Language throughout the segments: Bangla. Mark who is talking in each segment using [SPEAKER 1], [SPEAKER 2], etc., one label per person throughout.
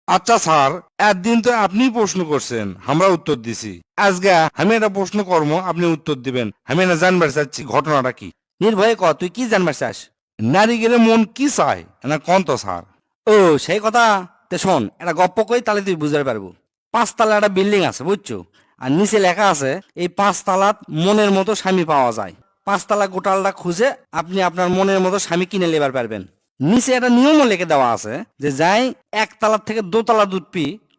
[SPEAKER 1] আচ্ছা স্যার, একদিন তো আপনি প্রশ্ন করছেন, আমরা উত্তর দিছি। আজকে আমি একটা প্রশ্ন কর্ম, আপনি উত্তর দিবেন। আমি না জানবার চাচ্ছি ঘটনাটা কি।
[SPEAKER 2] নির্ভয়ে ক, তুই কি জানবার চাস?
[SPEAKER 1] নারী গেলে মন কি চায় না কোন তো স্যার।
[SPEAKER 2] ও, সেই কথা। তে শোন, একটা গপ্প কই, তাহলে তুই বুঝতে পারবো। 5 তলা একটা বিল্ডিং আছে, বুঝছো? আর নিচে লেখা আছে, এই 5 তলাত মনের মতো স্বামী পাওয়া যায়। 5 তলা গোটালটা খুঁজে আপনি আপনার মনের মতো স্বামী কিনে লেবার পারবেন। নিচে একটা নিয়মও লিখে দেওয়া আছে, যে যাই 1 তলার থেকে 2 তলা দুধ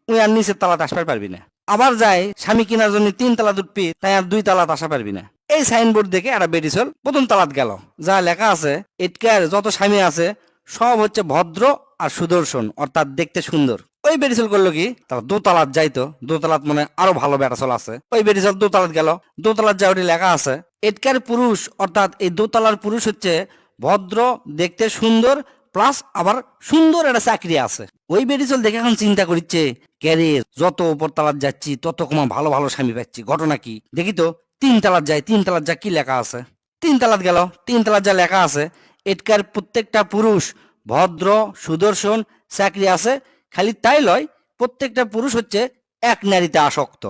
[SPEAKER 2] ওই আর নিচের তালাতে আসবার পারবি না। আবার যাই স্বামী কেনার জন্য 3 তলা দুধ তাই আর 2 তলাত আসা পারবি না। এই সাইনবোর্ড দেখে একটা বেটি চল প্রথম তালাত গেল। যা লেখা আছে, এটকার যত স্বামী আছে সব হচ্ছে ভদ্র আর সুদর্শন, অর্থাৎ দেখতে সুন্দর। ওই বেরিসল করলো কি, তার দোতলাত যাইতো। দোতলাত মনে হয় আরো ভালো বেটাচল আছে। ওই বেরিসল দোতলাত গেল। দোতলাত যা ওটি লেখা আছে, এটকার পুরুষ, অর্থাৎ এই দোতলার পুরুষ হচ্ছে ভদ্র, দেখতে সুন্দর, প্লাস আবার সুন্দর একটা চাকরি আছে। ওই বেরিসল দেখে এখন চিন্তা করছে, ক্যারে যত উপর তালাত যাচ্ছি তত কমা ভালো ভালো স্বামী পাচ্ছি, ঘটনা কি দেখি তো। 3 তলাত যাই, 3 তলাত যা কি লেখা আছে। 3 তলাত গেল। 3 তলাত যা লেখা আছে, এটকার প্রত্যেকটা পুরুষ ভদ্র, সুদর্শন, চাকরি আছে। খালি তাই লয়, প্রত্যেকটা পুরুষ হচ্ছে এক নারীতে আসক্ত।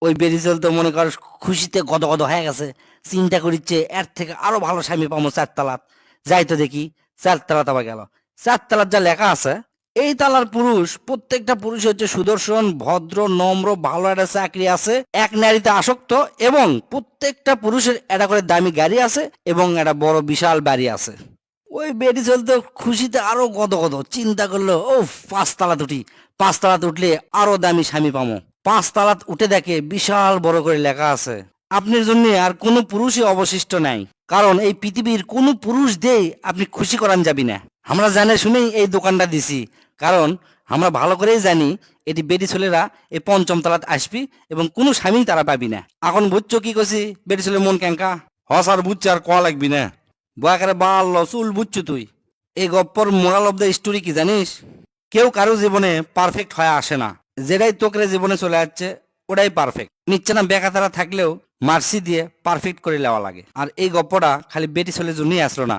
[SPEAKER 2] ওই বেরিজল তো মনে কর খুশিতে গদগদ হয়ে গেছে। চিন্তা করিচ্ছে এর থেকে আরো ভালো স্বামী পাবো 4 তলাত। যাই তো দেখি। 4 তলাত আবার গেল। 4 তলাত যা লেখা আছে, এই তালার পুরুষ প্রত্যেকটা পুরুষ হচ্ছে সুদর্শন, ভদ্র, নম্র, ভালো একটা চাকরি আছে, এক নারীতে আসক্ত, এবং প্রত্যেকটা পুরুষের একটা করে দামি গাড়ি আছে এবং একটা বড় বিশাল বাড়ি আছে। ওই বেটি চলতে খুশিতে আরো গদগদ চিন্তা করলো, ও 5 তলাত উঠি। 5 তলাত উঠলে আরো দামি স্বামী পাবো। 5 তলাত উঠে দেখে বিশাল বড় করে লেখা আছে, আপনার জন্য আর কোনো পুরুষই অবশিষ্ট নাই, কারণ এই পৃথিবীর কোনো পুরুষ দিয়ে আপনি খুশি করান যাবি না। আমরা জানে শুনেই এই দোকানটা দিছি, কারণ আমরা ভালো করেই জানি এটি বেটি ছেলেরা এই 5ম তলাত আসবি এবং কোনো স্বামী তারা পাবি না। এখন বুঝছো কি করছি বেটি ছেলে মন ক্যাঙ্কা?
[SPEAKER 1] হ স্যার, বুঝছি, আর কোয়া লাগবি না।
[SPEAKER 2] বয়াকারে বাল চুল বুঝছো তুই? এই গপ্পর মোরাল অব দ্য স্টোরি কি জানিস? কেউ কারো জীবনে পারফেক্ট হয়ে আসে না। যেটাই তোকরে জীবনে চলে যাচ্ছে ওটাই পারফেক্ট। নিচ্ছে না বেকাতারা থাকলেও মার্সি দিয়ে পারফেক্ট করে নেওয়া লাগে। আর এই গপ্পটা খালি বেটি ছেলের জন্যই আসলো না,